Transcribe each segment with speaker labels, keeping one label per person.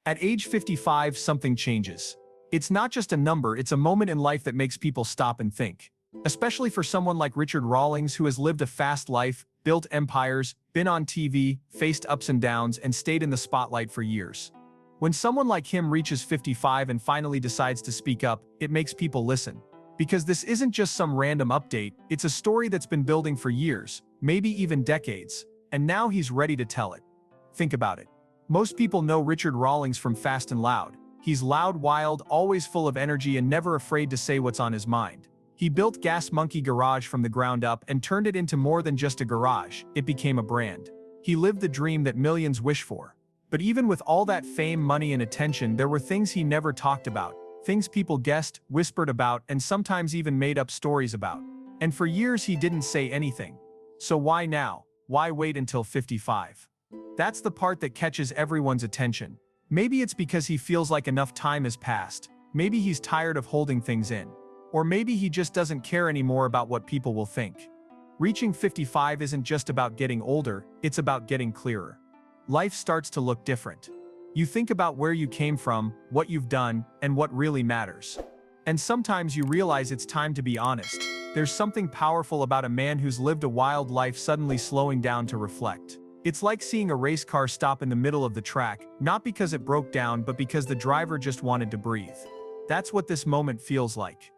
Speaker 1: At age 55, something changes. It's not just a number, it's a moment in life that makes people stop and think. Especially for someone like Richard Rawlings, who has lived a fast life, built empires, been on TV, faced ups and downs, and stayed in the spotlight for years. When someone like him reaches 55 and finally decides to speak up, it makes people listen. Because this isn't just some random update, it's a story that's been building for years, maybe even decades, and now he's ready to tell it. Think about it. Most people know Richard Rawlings from Fast and Loud. He's loud, wild, always full of energy, and never afraid to say what's on his mind. He built Gas Monkey Garage from the ground up and turned it into more than just a garage. It became a brand. He lived the dream that millions wish for. But even with all that fame, money, and attention, there were things he never talked about. Things people guessed, whispered about, and sometimes even made up stories about. And for years he didn't say anything. So why now? Why wait until 55? That's the part that catches everyone's attention. Maybe it's because he feels like enough time has passed. Maybe he's tired of holding things in. Or maybe he just doesn't care anymore about what people will think. Reaching 55 isn't just about getting older, it's about getting clearer. Life starts to look different. You think about where you came from, what you've done, and what really matters. And sometimes you realize it's time to be honest. There's something powerful about a man who's lived a wild life suddenly slowing down to reflect. It's like seeing a race car stop in the middle of the track, not because it broke down, but because the driver just wanted to breathe. That's what this moment feels like.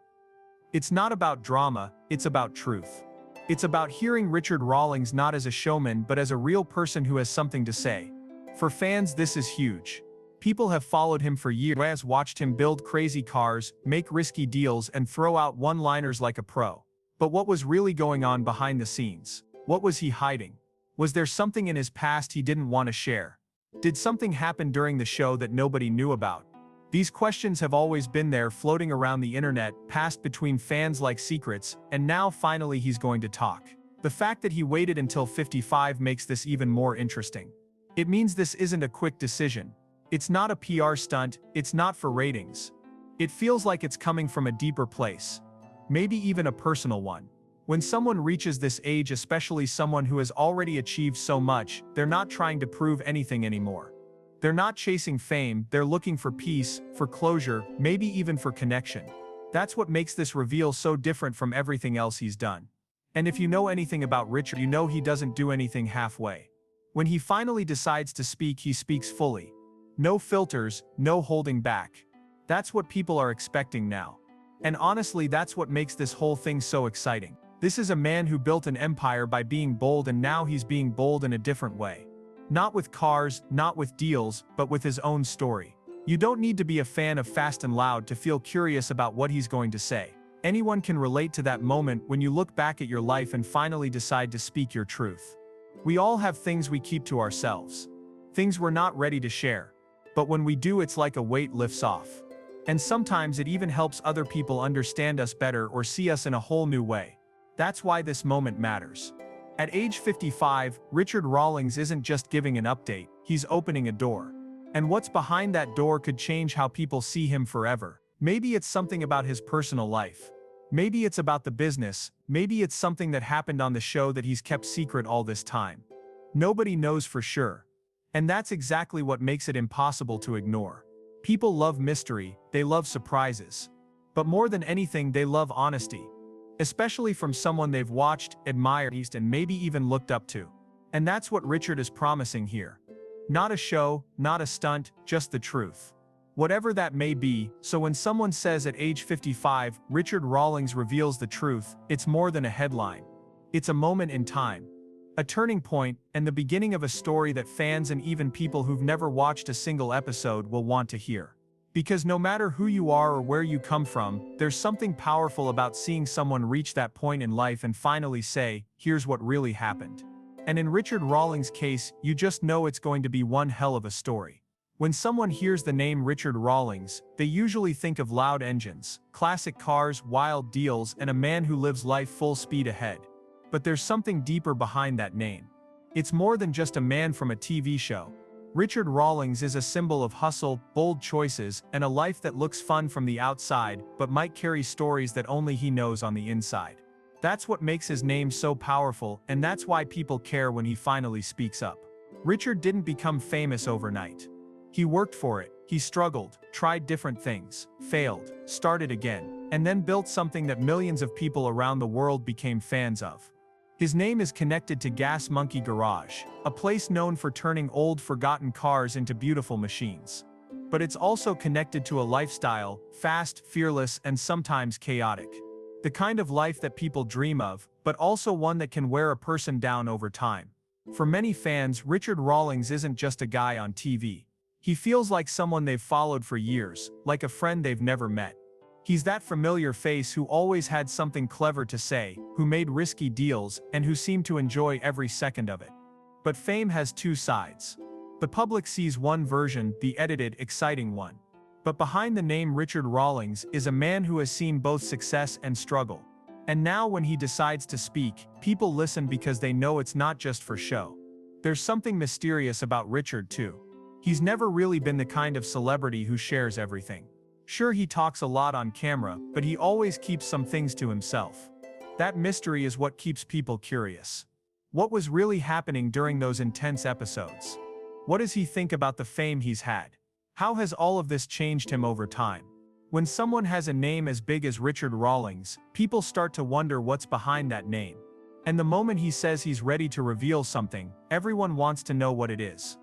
Speaker 1: It's not about drama, it's about truth. It's about hearing Richard Rawlings not as a showman but as a real person who has something to say. For fans, this is huge. People have followed him for years, watched him build crazy cars, make risky deals, and throw out one-liners like a pro. But what was really going on behind the scenes? What was he hiding? Was there something in his past he didn't want to share? Did something happen during the show that nobody knew about? These questions have always been there, floating around the internet, passed between fans like secrets, and now finally he's going to talk. The fact that he waited until 55 makes this even more interesting. It means this isn't a quick decision. It's not a PR stunt, it's not for ratings. It feels like it's coming from a deeper place. Maybe even a personal one. When someone reaches this age, especially someone who has already achieved so much, they're not trying to prove anything anymore. They're not chasing fame, they're looking for peace, for closure, maybe even for connection. That's what makes this reveal so different from everything else he's done. And if you know anything about Richard, you know he doesn't do anything halfway. When he finally decides to speak, he speaks fully. No filters, no holding back. That's what people are expecting now. And honestly, that's what makes this whole thing so exciting. This is a man who built an empire by being bold, and now he's being bold in a different way. Not with cars, not with deals, but with his own story. You don't need to be a fan of Fast and Loud to feel curious about what he's going to say. Anyone can relate to that moment when you look back at your life and finally decide to speak your truth. We all have things we keep to ourselves. Things we're not ready to share. But when we do, it's like a weight lifts off. And sometimes it even helps other people understand us better or see us in a whole new way. That's why this moment matters. At age 55, Richard Rawlings isn't just giving an update, he's opening a door. And what's behind that door could change how people see him forever. Maybe it's something about his personal life. Maybe it's about the business, maybe it's something that happened on the show that he's kept secret all this time. Nobody knows for sure. And that's exactly what makes it impossible to ignore. People love mystery, they love surprises. But more than anything, they love honesty. Especially from someone they've watched, admired, and maybe even looked up to. And that's what Richard is promising here. Not a show, not a stunt, just the truth. Whatever that may be, so when someone says at age 55, Richard Rawlings reveals the truth, it's more than a headline. It's a moment in time. A turning point, and the beginning of a story that fans and even people who've never watched a single episode will want to hear. Because no matter who you are or where you come from, there's something powerful about seeing someone reach that point in life and finally say, here's what really happened. And in Richard Rawlings' case, you just know it's going to be one hell of a story. When someone hears the name Richard Rawlings, they usually think of loud engines, classic cars, wild deals, and a man who lives life full speed ahead. But there's something deeper behind that name. It's more than just a man from a TV show. Richard Rawlings is a symbol of hustle, bold choices, and a life that looks fun from the outside, but might carry stories that only he knows on the inside. That's what makes his name so powerful, and that's why people care when he finally speaks up. Richard didn't become famous overnight. He worked for it, He struggled, tried different things, failed, started again, and then built something that millions of people around the world became fans of. His name is connected to Gas Monkey Garage, a place known for turning old forgotten cars into beautiful machines. But it's also connected to a lifestyle, fast, fearless, and sometimes chaotic. The kind of life that people dream of, but also one that can wear a person down over time. For many fans, Richard Rawlings isn't just a guy on TV. He feels like someone they've followed for years, like a friend they've never met. He's that familiar face who always had something clever to say, who made risky deals, and who seemed to enjoy every second of it. But fame has two sides. The public sees one version, the edited, exciting one. But behind the name Richard Rawlings is a man who has seen both success and struggle. And now when he decides to speak, people listen because they know it's not just for show. There's something mysterious about Richard too. He's never really been the kind of celebrity who shares everything. Sure, he talks a lot on camera, but he always keeps some things to himself. That mystery is what keeps people curious. What was really happening during those intense episodes? What does he think about the fame he's had? How has all of this changed him over time? When someone has a name as big as Richard Rawlings, people start to wonder what's behind that name. And the moment he says he's ready to reveal something, everyone wants to know what it is.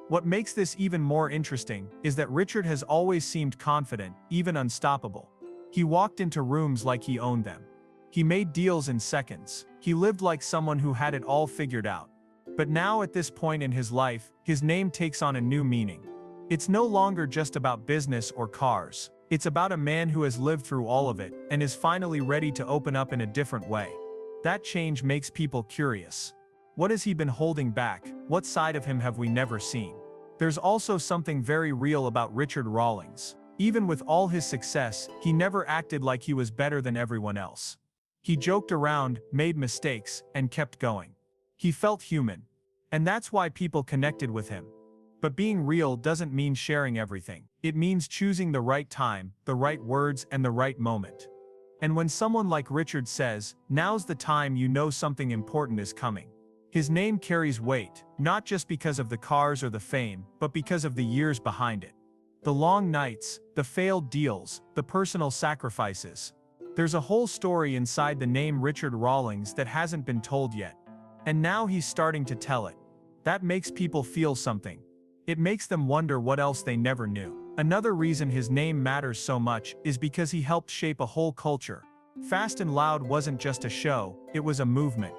Speaker 1: What makes this even more interesting is that Richard has always seemed confident, even unstoppable. He walked into rooms like he owned them. He made deals in seconds. He lived like someone who had it all figured out. But now at this point in his life, his name takes on a new meaning. It's no longer just about business or cars. It's about a man who has lived through all of it and is finally ready to open up in a different way. That change makes people curious. What has he been holding back? What side of him have we never seen? There's also something very real about Richard Rawlings. Even with all his success, he never acted like he was better than everyone else. He joked around, made mistakes, and kept going. He felt human. And that's why people connected with him. But being real doesn't mean sharing everything. It means choosing the right time, the right words, and the right moment. And when someone like Richard says, "Now's the time," you know something important is coming. His name carries weight, not just because of the cars or the fame, but because of the years behind it. The long nights, the failed deals, the personal sacrifices. There's a whole story inside the name Richard Rawlings that hasn't been told yet. And now he's starting to tell it. That makes people feel something. It makes them wonder what else they never knew. Another reason his name matters so much is because he helped shape a whole culture. Fast and Loud wasn't just a show, it was a movement.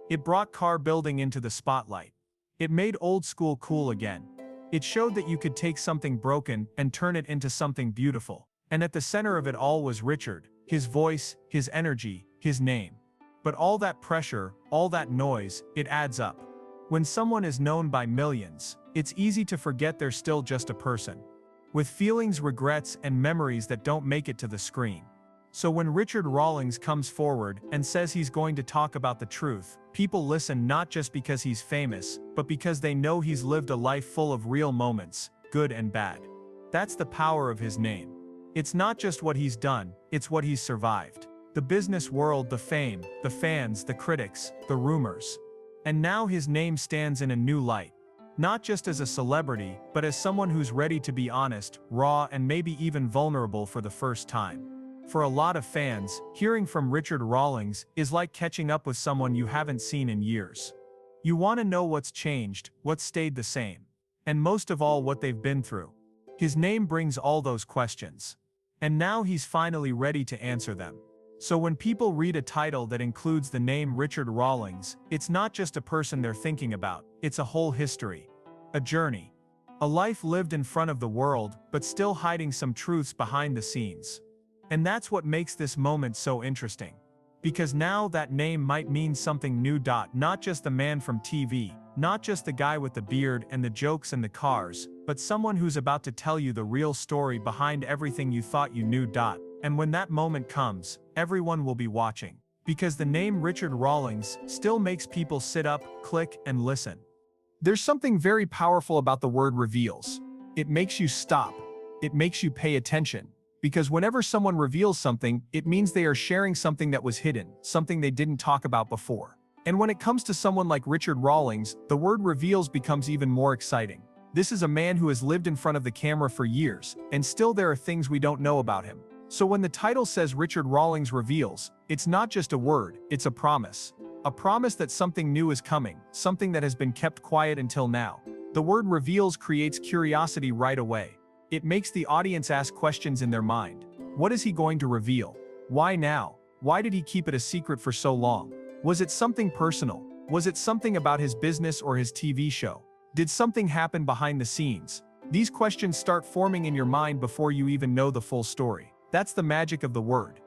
Speaker 1: It brought car building into the spotlight. It made old school cool again. It showed that you could take something broken and turn it into something beautiful. And at the center of it all was Richard, his voice, his energy, his name. But all that pressure, all that noise, it adds up. When someone is known by millions, it's easy to forget they're still just a person. With feelings, regrets, and memories that don't make it to the screen. So when Richard Rawlings comes forward and says he's going to talk about the truth, people listen not just because he's famous, but because they know he's lived a life full of real moments, good and bad. That's the power of his name. It's not just what he's done, it's what he's survived. The business world, the fame, the fans, the critics, the rumors. And now his name stands in a new light. Not just as a celebrity, but as someone who's ready to be honest, raw, and maybe even vulnerable for the first time. For a lot of fans, hearing from Richard Rawlings is like catching up with someone you haven't seen in years. You want to know what's changed, what's stayed the same, and most of all what they've been through. His name brings all those questions. And now he's finally ready to answer them. So when people read a title that includes the name Richard Rawlings, it's not just a person they're thinking about, it's a whole history. A journey. A life lived in front of the world, but still hiding some truths behind the scenes. And that's what makes this moment so interesting. Because now that name might mean something new. Not just the man from TV, not just the guy with the beard and the jokes and the cars, but someone who's about to tell you the real story behind everything you thought you knew. And when that moment comes, everyone will be watching. Because the name Richard Rawlings still makes people sit up, click, and listen. There's something very powerful about the word reveals. It makes you stop. It makes you pay attention. Because whenever someone reveals something, it means they are sharing something that was hidden, something they didn't talk about before. And when it comes to someone like Richard Rawlings, the word reveals becomes even more exciting. This is a man who has lived in front of the camera for years, and still there are things we don't know about him. So when the title says Richard Rawlings reveals, it's not just a word, it's a promise. A promise that something new is coming, something that has been kept quiet until now. The word reveals creates curiosity right away. It makes the audience ask questions in their mind. What is he going to reveal? Why now? Why did he keep it a secret for so long? Was it something personal? Was it something about his business or his TV show? Did something happen behind the scenes? These questions start forming in your mind before you even know the full story. That's the magic of the word.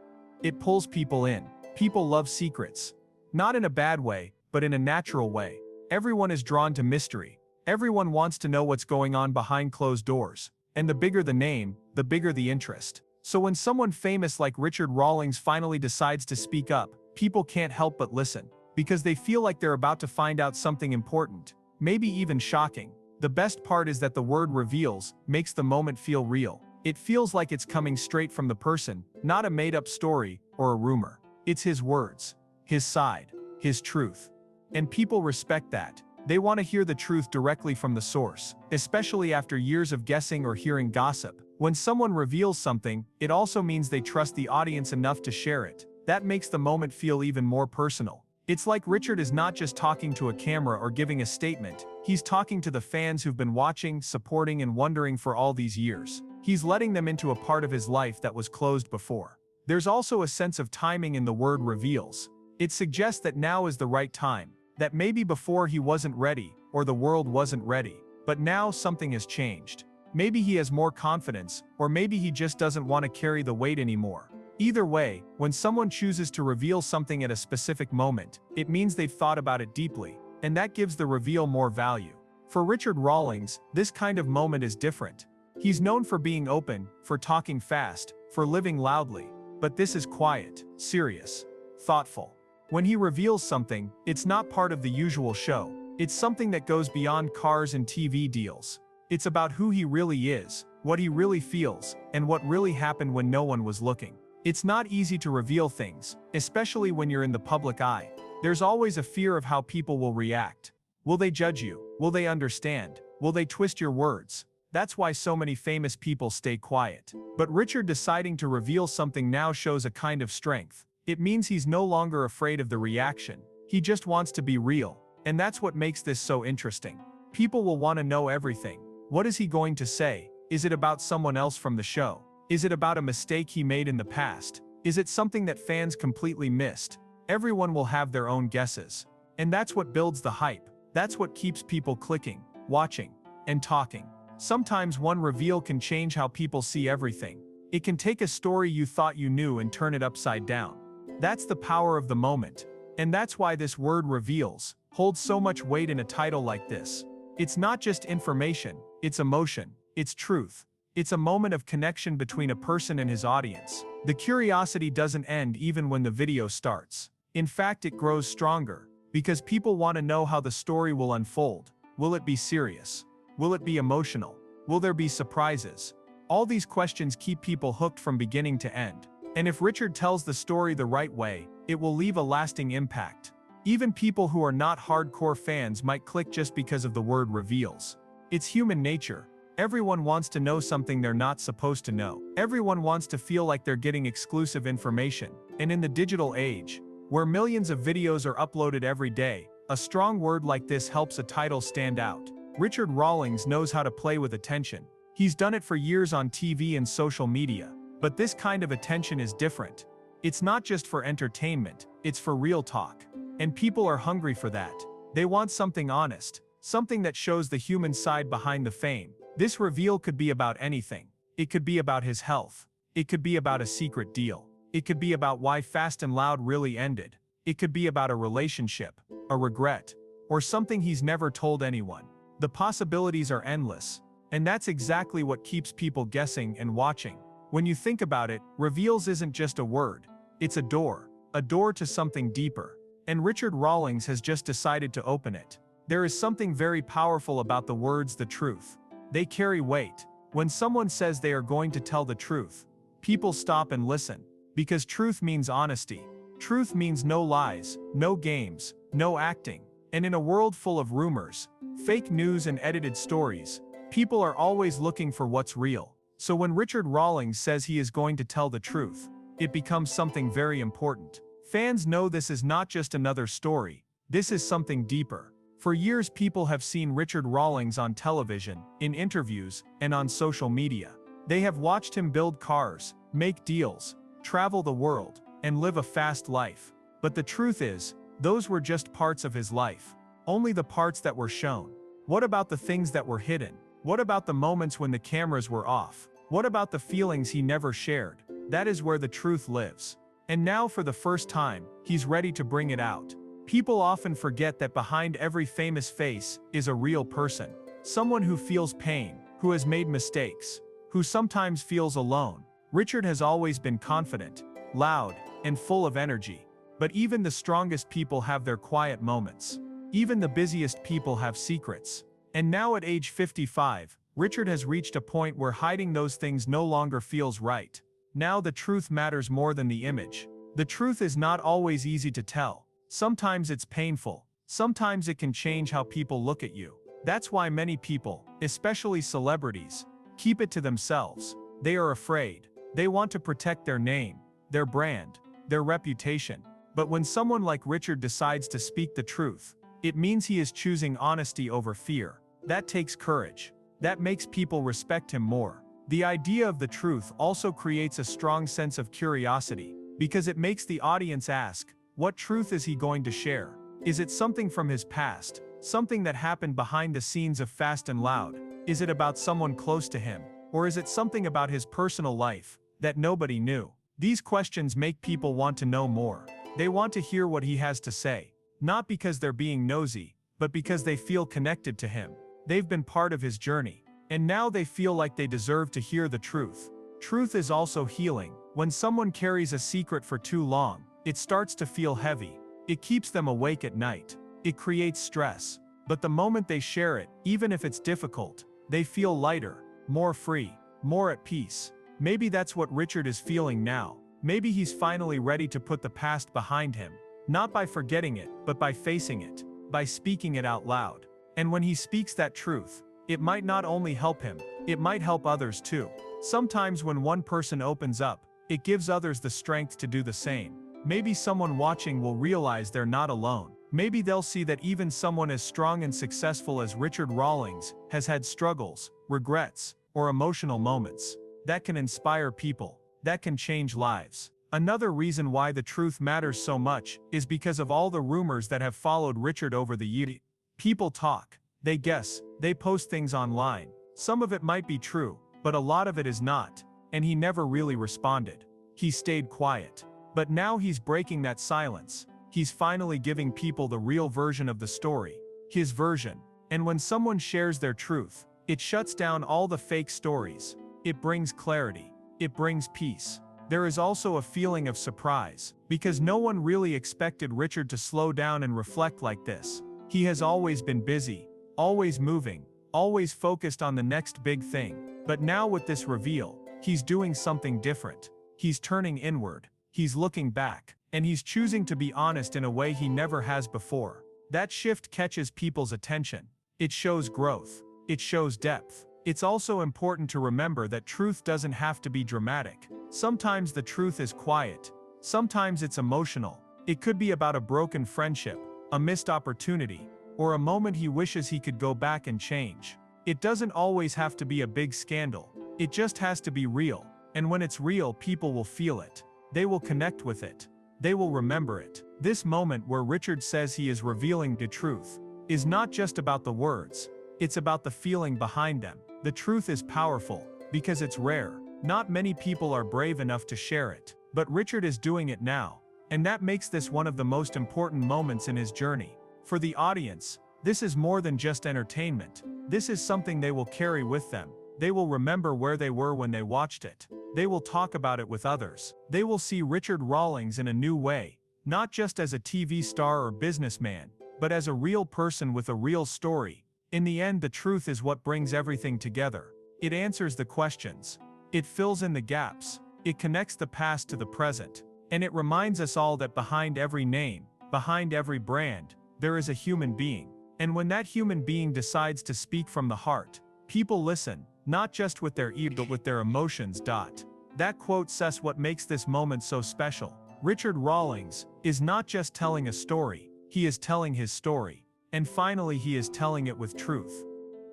Speaker 1: It pulls people in. People love secrets. Not in a bad way, but in a natural way. Everyone is drawn to mystery. Everyone wants to know what's going on behind closed doors. And the bigger the name, the bigger the interest. So when someone famous like Richard Rawlings finally decides to speak up, people can't help but listen. Because they feel like they're about to find out something important. Maybe even shocking. The best part is that the word reveals makes the moment feel real. It feels like it's coming straight from the person, not a made-up story or a rumor. It's his words, his side, his truth. And people respect that. They want to hear the truth directly from the source, especially after years of guessing or hearing gossip. When someone reveals something, it also means they trust the audience enough to share it. That makes the moment feel even more personal. It's like Richard is not just talking to a camera or giving a statement, he's talking to the fans who've been watching, supporting, and wondering for all these years. He's letting them into a part of his life that was closed before. There's also a sense of timing in the word reveals. It suggests that now is the right time, that maybe before he wasn't ready, or the world wasn't ready, but now something has changed. Maybe he has more confidence, or maybe he just doesn't want to carry the weight anymore. Either way, when someone chooses to reveal something at a specific moment, it means they've thought about it deeply, and that gives the reveal more value. For Richard Rawlings, this kind of moment is different. He's known for being open, for talking fast, for living loudly, but this is quiet, serious, thoughtful. When he reveals something, it's not part of the usual show. It's something that goes beyond cars and TV deals. It's about who he really is, what he really feels, and what really happened when no one was looking. It's not easy to reveal things, especially when you're in the public eye. There's always a fear of how people will react. Will they judge you? Will they understand? Will they twist your words? That's why so many famous people stay quiet. But Richard deciding to reveal something now shows a kind of strength. It means he's no longer afraid of the reaction. He just wants to be real. And that's what makes this so interesting. People will want to know everything. What is he going to say? Is it about someone else from the show? Is it about a mistake he made in the past? Is it something that fans completely missed? Everyone will have their own guesses. And that's what builds the hype. That's what keeps people clicking, watching, and talking. Sometimes one reveal can change how people see everything. It can take a story you thought you knew and turn it upside down. That's the power of the moment. And that's why this word reveals holds so much weight in a title like this. It's not just information, it's emotion, it's truth. It's a moment of connection between a person and his audience. The curiosity doesn't end even when the video starts. In fact, it grows stronger, because people want to know how the story will unfold. Will it be serious? Will it be emotional? Will there be surprises? All these questions keep people hooked from beginning to end. And if Richard tells the story the right way, it will leave a lasting impact. Even people who are not hardcore fans might click just because of the word reveals. It's human nature. Everyone wants to know something they're not supposed to know. Everyone wants to feel like they're getting exclusive information. And in the digital age, where millions of videos are uploaded every day, a strong word like this helps a title stand out. Richard Rawlings knows how to play with attention. He's done it for years on TV and social media. But this kind of attention is different. It's not just for entertainment, it's for real talk. And people are hungry for that. They want something honest, something that shows the human side behind the fame. This reveal could be about anything. It could be about his health. It could be about a secret deal. It could be about why Fast and Loud really ended. It could be about a relationship, a regret, or something he's never told anyone. The possibilities are endless. And that's exactly what keeps people guessing and watching. When you think about it, reveals isn't just a word. It's a door to something deeper. And Richard Rawlings has just decided to open it. There is something very powerful about the words "the truth." They carry weight. When someone says they are going to tell the truth, people stop and listen. Because truth means honesty. Truth means no lies, no games, no acting. And in a world full of rumors, fake news and edited stories, People are always looking for what's real. So when Richard Rawlings says he is going to tell the truth, it becomes something very important. Fans know this is not just another story, this is something deeper. For years people have seen Richard Rawlings on television, in interviews, and on social media. They have watched him build cars, make deals, travel the world, and live a fast life. But the truth is, those were just parts of his life. Only the parts that were shown. What about the things that were hidden? What about the moments when the cameras were off? What about the feelings he never shared? That is where the truth lives. And now for the first time, he's ready to bring it out. People often forget that behind every famous face is a real person. Someone who feels pain, who has made mistakes, who sometimes feels alone. Richard has always been confident, loud, and full of energy. But even the strongest people have their quiet moments. Even the busiest people have secrets. And now at age 55, Richard has reached a point where hiding those things no longer feels right. Now the truth matters more than the image. The truth is not always easy to tell. Sometimes it's painful. Sometimes it can change how people look at you. That's why many people, especially celebrities, keep it to themselves. They are afraid. They want to protect their name, their brand, their reputation. But when someone like Richard decides to speak the truth, it means he is choosing honesty over fear. That takes courage. That makes people respect him more. The idea of the truth also creates a strong sense of curiosity, because it makes the audience ask, what truth is he going to share? Is it something from his past? Something that happened behind the scenes of Fast and Loud? Is it about someone close to him? Or is it something about his personal life that nobody knew? These questions make people want to know more. They want to hear what he has to say, not because they're being nosy, but because they feel connected to him. They've been part of his journey, and now they feel like they deserve to hear the truth. Truth is also healing. When someone carries a secret for too long, it starts to feel heavy. It keeps them awake at night. It creates stress. But the moment they share it, even if it's difficult, they feel lighter, more free, more at peace. Maybe that's what Richard is feeling now. Maybe he's finally ready to put the past behind him. Not by forgetting it, but by facing it, by speaking it out loud. And when he speaks that truth, it might not only help him, it might help others too. Sometimes when one person opens up, it gives others the strength to do the same. Maybe someone watching will realize they're not alone. Maybe they'll see that even someone as strong and successful as Richard Rawlings has had struggles, regrets, or emotional moments. That can inspire people. That can change lives. Another reason why the truth matters so much is because of all the rumors that have followed Richard over the years. People talk, they guess, they post things online. Some of it might be true, but a lot of it is not, and he never really responded. He stayed quiet. But now he's breaking that silence. He's finally giving people the real version of the story, his version. And when someone shares their truth, it shuts down all the fake stories. It brings clarity. It brings peace. There is also a feeling of surprise, because no one really expected Richard to slow down and reflect like this. He has always been busy, always moving, always focused on the next big thing. But now with this reveal, he's doing something different. He's turning inward, he's looking back, and he's choosing to be honest in a way he never has before. That shift catches people's attention. It shows growth. It shows depth. It's also important to remember that truth doesn't have to be dramatic. Sometimes the truth is quiet. Sometimes it's emotional. It could be about a broken friendship, a missed opportunity, or a moment he wishes he could go back and change. It doesn't always have to be a big scandal. It just has to be real. And when it's real, people will feel it. They will connect with it. They will remember it. This moment where Richard says he is revealing the truth is not just about the words. It's about the feeling behind them. The truth is powerful because it's rare. Not many people are brave enough to share it. But Richard is doing it now. And that makes this one of the most important moments in his journey. For the audience, this is more than just entertainment. This is something they will carry with them. They will remember where they were when they watched it. They will talk about it with others. They will see Richard Rawlings in a new way, not just as a TV star or businessman, but as a real person with a real story. In the end, the truth is what brings everything together. It answers the questions. It fills in the gaps. It connects the past to the present. And it reminds us all that behind every name, behind every brand, there is a human being. And when that human being decides to speak from the heart, People listen, not just with their ears but with their emotions. That quote says what makes this moment so special. Richard Rawlings is not just telling a story, he is telling his story. And finally, he is telling it with truth.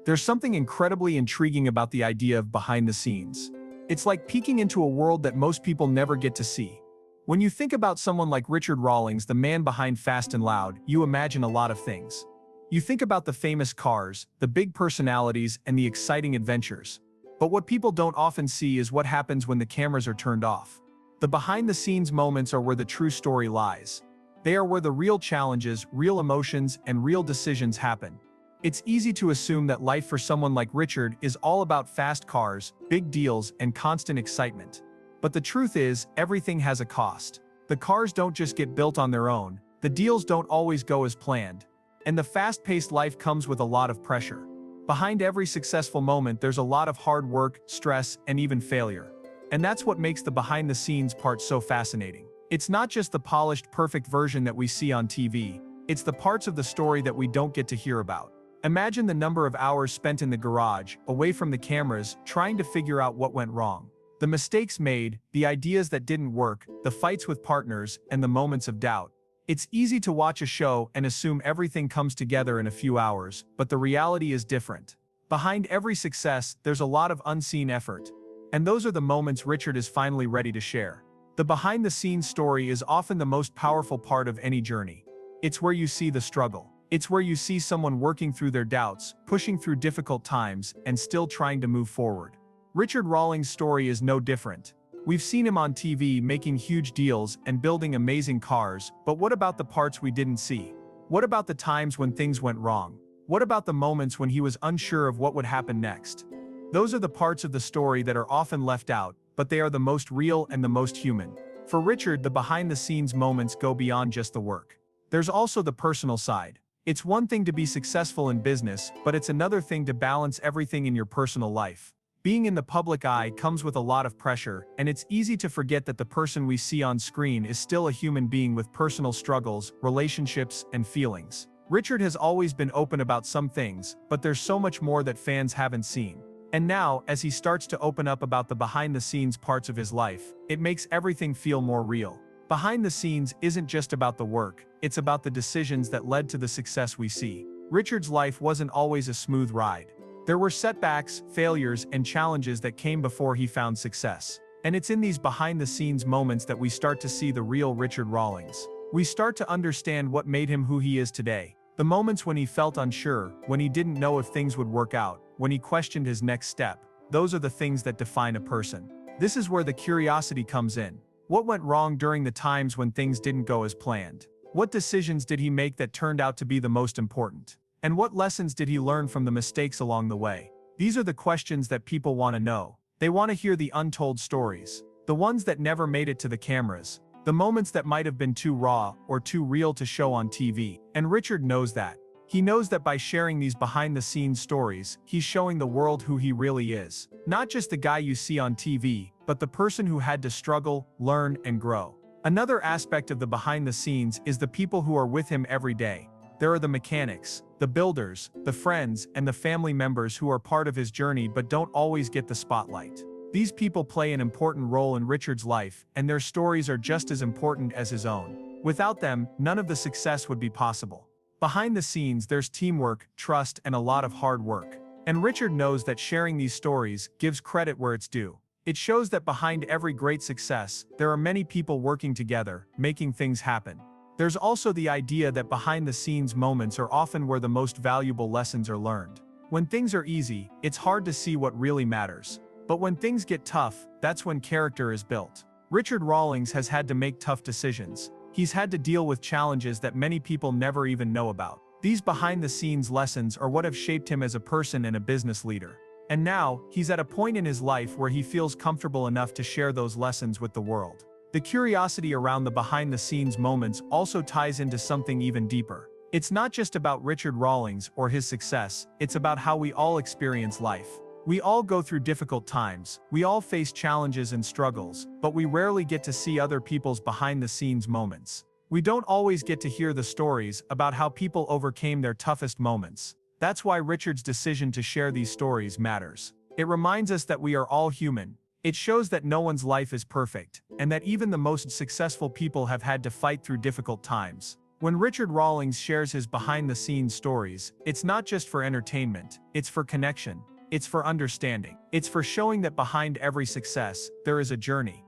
Speaker 1: There's something incredibly intriguing about the idea of behind the scenes. It's like peeking into a world that most people never get to see. When you think about someone like Richard Rawlings, the man behind Fast and Loud, you imagine a lot of things. You think about the famous cars, the big personalities, and the exciting adventures. But what people don't often see is what happens when the cameras are turned off. The behind-the-scenes moments are where the true story lies. They are where the real challenges, real emotions, and real decisions happen. It's easy to assume that life for someone like Richard is all about fast cars, big deals, and constant excitement. But the truth is, everything has a cost. The cars don't just get built on their own, the deals don't always go as planned. And the fast-paced life comes with a lot of pressure. Behind every successful moment, there's a lot of hard work, stress, and even failure. And that's what makes the behind-the-scenes part so fascinating. It's not just the polished, perfect version that we see on TV, it's the parts of the story that we don't get to hear about. Imagine the number of hours spent in the garage, away from the cameras, trying to figure out what went wrong. The mistakes made, the ideas that didn't work, the fights with partners, and the moments of doubt. It's easy to watch a show and assume everything comes together in a few hours, but the reality is different. Behind every success, there's a lot of unseen effort. And those are the moments Richard is finally ready to share. The behind-the-scenes story is often the most powerful part of any journey. It's where you see the struggle. It's where you see someone working through their doubts, pushing through difficult times, and still trying to move forward. Richard Rawlings' story is no different. We've seen him on TV making huge deals and building amazing cars, but what about the parts we didn't see? What about the times when things went wrong? What about the moments when he was unsure of what would happen next? Those are the parts of the story that are often left out, but they are the most real and the most human. For Richard, the behind-the-scenes moments go beyond just the work. There's also the personal side. It's one thing to be successful in business, but it's another thing to balance everything in your personal life. Being in the public eye comes with a lot of pressure, and it's easy to forget that the person we see on screen is still a human being with personal struggles, relationships, and feelings. Richard has always been open about some things, but there's so much more that fans haven't seen. And now, as he starts to open up about the behind-the-scenes parts of his life, it makes everything feel more real. Behind the scenes isn't just about the work, it's about the decisions that led to the success we see. Richard's life wasn't always a smooth ride. There were setbacks, failures, and challenges that came before he found success. And it's in these behind-the-scenes moments that we start to see the real Richard Rawlings. We start to understand what made him who he is today. The moments when he felt unsure, when he didn't know if things would work out, when he questioned his next step. Those are the things that define a person. This is where the curiosity comes in. What went wrong during the times when things didn't go as planned? What decisions did he make that turned out to be the most important? And what lessons did he learn from the mistakes along the way? These are the questions that people want to know. They want to hear the untold stories, the ones that never made it to the cameras, the moments that might have been too raw or too real to show on TV. And Richard knows that. He knows that by sharing these behind-the-scenes stories, he's showing the world who he really is. Not just the guy you see on TV, but the person who had to struggle, learn, and grow. Another aspect of the behind-the-scenes is the people who are with him every day. There are the mechanics, the builders, the friends, and the family members who are part of his journey but don't always get the spotlight. These people play an important role in Richard's life, and their stories are just as important as his own. Without them, none of the success would be possible. Behind the scenes, there's teamwork, trust, and a lot of hard work. And Richard knows that sharing these stories gives credit where it's due. It shows that behind every great success, there are many people working together, making things happen. There's also the idea that behind-the-scenes moments are often where the most valuable lessons are learned. When things are easy, it's hard to see what really matters. But when things get tough, that's when character is built. Richard Rawlings has had to make tough decisions. He's had to deal with challenges that many people never even know about. These behind-the-scenes lessons are what have shaped him as a person and a business leader. And now, he's at a point in his life where he feels comfortable enough to share those lessons with the world. The curiosity around the behind-the-scenes moments also ties into something even deeper. It's not just about Richard Rawlings or his success, it's about how we all experience life. We all go through difficult times, we all face challenges and struggles, but we rarely get to see other people's behind-the-scenes moments. We don't always get to hear the stories about how people overcame their toughest moments. That's why Richard's decision to share these stories matters. It reminds us that we are all human. It shows that no one's life is perfect, and that even the most successful people have had to fight through difficult times. When Richard Rawlings shares his behind-the-scenes stories, it's not just for entertainment, it's for connection, it's for understanding. It's for showing that behind every success, there is a journey.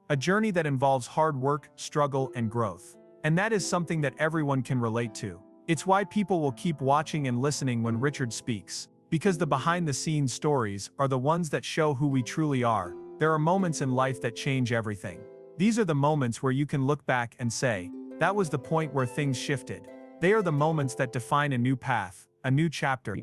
Speaker 1: A journey that involves hard work, struggle, and growth. And that is something that everyone can relate to. It's why people will keep watching and listening when Richard speaks. Because the behind-the-scenes stories are the ones that show who we truly are. There are moments in life that change everything. These are the moments where you can look back and say, that was the point where things shifted. They are the moments that define a new path, a new chapter,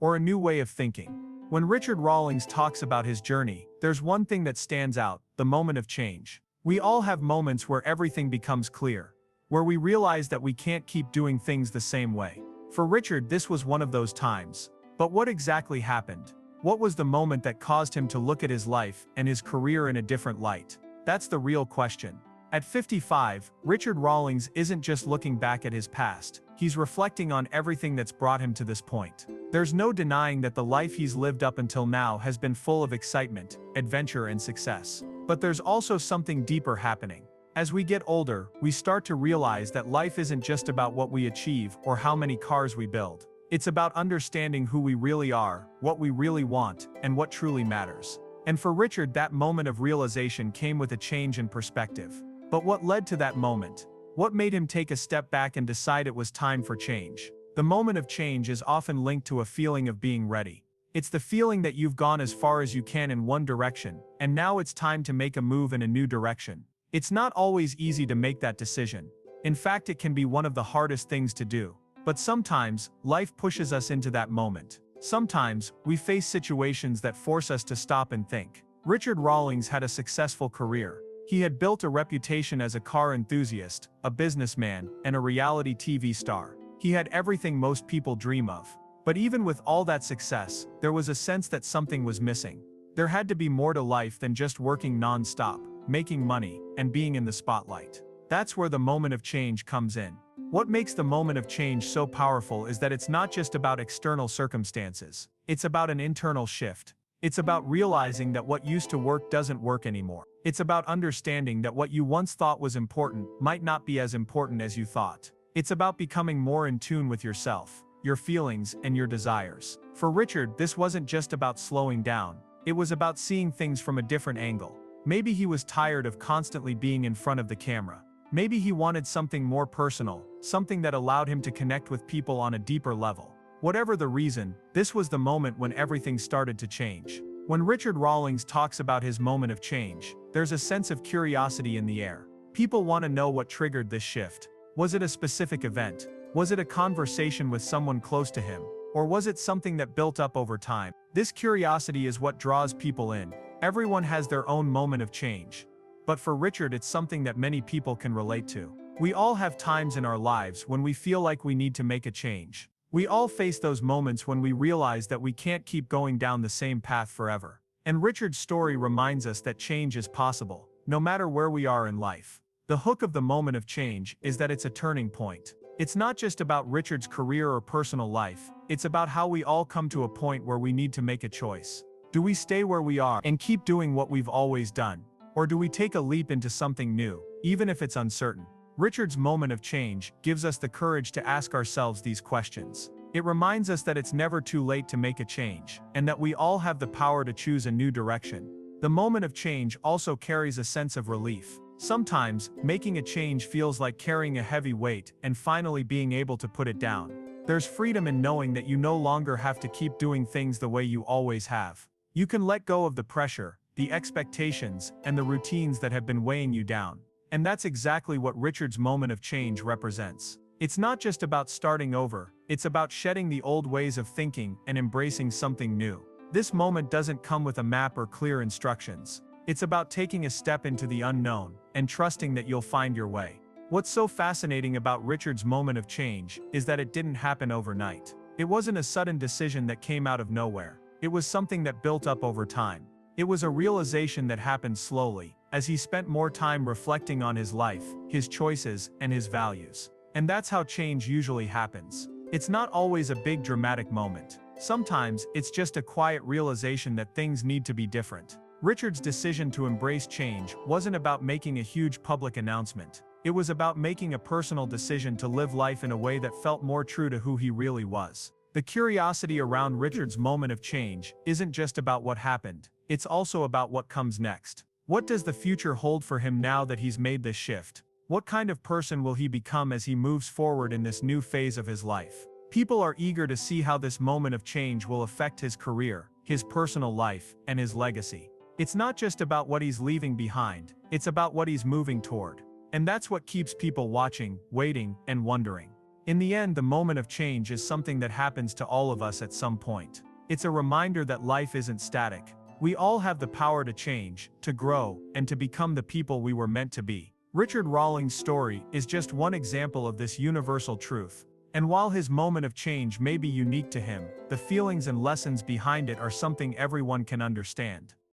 Speaker 1: or a new way of thinking. When Richard Rawlings talks about his journey, there's one thing that stands out: the moment of change. We all have moments where everything becomes clear, where we realize that we can't keep doing things the same way. For Richard, this was one of those times. But what exactly happened? What was the moment that caused him to look at his life and his career in a different light? That's the real question. At 55, Richard Rawlings isn't just looking back at his past, he's reflecting on everything that's brought him to this point. There's no denying that the life he's lived up until now has been full of excitement, adventure, and success. But there's also something deeper happening. As we get older, we start to realize that life isn't just about what we achieve or how many cars we build. It's about understanding who we really are, what we really want, and what truly matters. And for Richard, that moment of realization came with a change in perspective. But what led to that moment? What made him take a step back and decide it was time for change? The moment of change is often linked to a feeling of being ready. It's the feeling that you've gone as far as you can in one direction, and now it's time to make a move in a new direction. It's not always easy to make that decision. In fact, it can be one of the hardest things to do. But sometimes, life pushes us into that moment. Sometimes, we face situations that force us to stop and think. Richard Rawlings had a successful career. He had built a reputation as a car enthusiast, a businessman, and a reality TV star. He had everything most people dream of. But even with all that success, there was a sense that something was missing. There had to be more to life than just working non-stop, making money, and being in the spotlight. That's where the moment of change comes in. What makes the moment of change so powerful is that it's not just about external circumstances. It's about an internal shift. It's about realizing that what used to work doesn't work anymore. It's about understanding that what you once thought was important might not be as important as you thought. It's about becoming more in tune with yourself, your feelings, and your desires. For Richard, this wasn't just about slowing down. It was about seeing things from a different angle. Maybe he was tired of constantly being in front of the camera. Maybe he wanted something more personal, something that allowed him to connect with people on a deeper level. Whatever the reason, this was the moment when everything started to change. When Richard Rawlings talks about his moment of change, there's a sense of curiosity in the air. People want to know what triggered this shift. Was it a specific event? Was it a conversation with someone close to him? Or was it something that built up over time? This curiosity is what draws people in. Everyone has their own moment of change. But for Richard, it's something that many people can relate to. We all have times in our lives when we feel like we need to make a change. We all face those moments when we realize that we can't keep going down the same path forever. And Richard's story reminds us that change is possible, no matter where we are in life. The hook of the moment of change is that it's a turning point. It's not just about Richard's career or personal life, it's about how we all come to a point where we need to make a choice. Do we stay where we are and keep doing what we've always done? Or do we take a leap into something new, even if it's uncertain? Richard's moment of change gives us the courage to ask ourselves these questions. It reminds us that it's never too late to make a change, and that we all have the power to choose a new direction. The moment of change also carries a sense of relief. Sometimes, making a change feels like carrying a heavy weight and finally being able to put it down. There's freedom in knowing that you no longer have to keep doing things the way you always have. You can let go of the pressure, the expectations, and the routines that have been weighing you down. And that's exactly what Richard's moment of change represents. It's not just about starting over, it's about shedding the old ways of thinking and embracing something new. This moment doesn't come with a map or clear instructions. It's about taking a step into the unknown and trusting that you'll find your way. What's so fascinating about Richard's moment of change is that it didn't happen overnight. It wasn't a sudden decision that came out of nowhere. It was something that built up over time. It was a realization that happened slowly, as he spent more time reflecting on his life, his choices, and his values. And that's how change usually happens. It's not always a big dramatic moment. Sometimes, it's just a quiet realization that things need to be different. Richard's decision to embrace change wasn't about making a huge public announcement. It was about making a personal decision to live life in a way that felt more true to who he really was. The curiosity around Richard's moment of change isn't just about what happened, it's also about what comes next. What does the future hold for him now that he's made this shift? What kind of person will he become as he moves forward in this new phase of his life? People are eager to see how this moment of change will affect his career, his personal life, and his legacy. It's not just about what he's leaving behind, it's about what he's moving toward. And that's what keeps people watching, waiting, and wondering. In the end, the moment of change is something that happens to all of us at some point. It's a reminder that life isn't static. We all have the power to change, to grow, and to become the people we were meant to be. Richard Rawlings' story is just one example of this universal truth. And while his moment of change may be unique to him, the feelings and lessons behind it are something everyone can understand.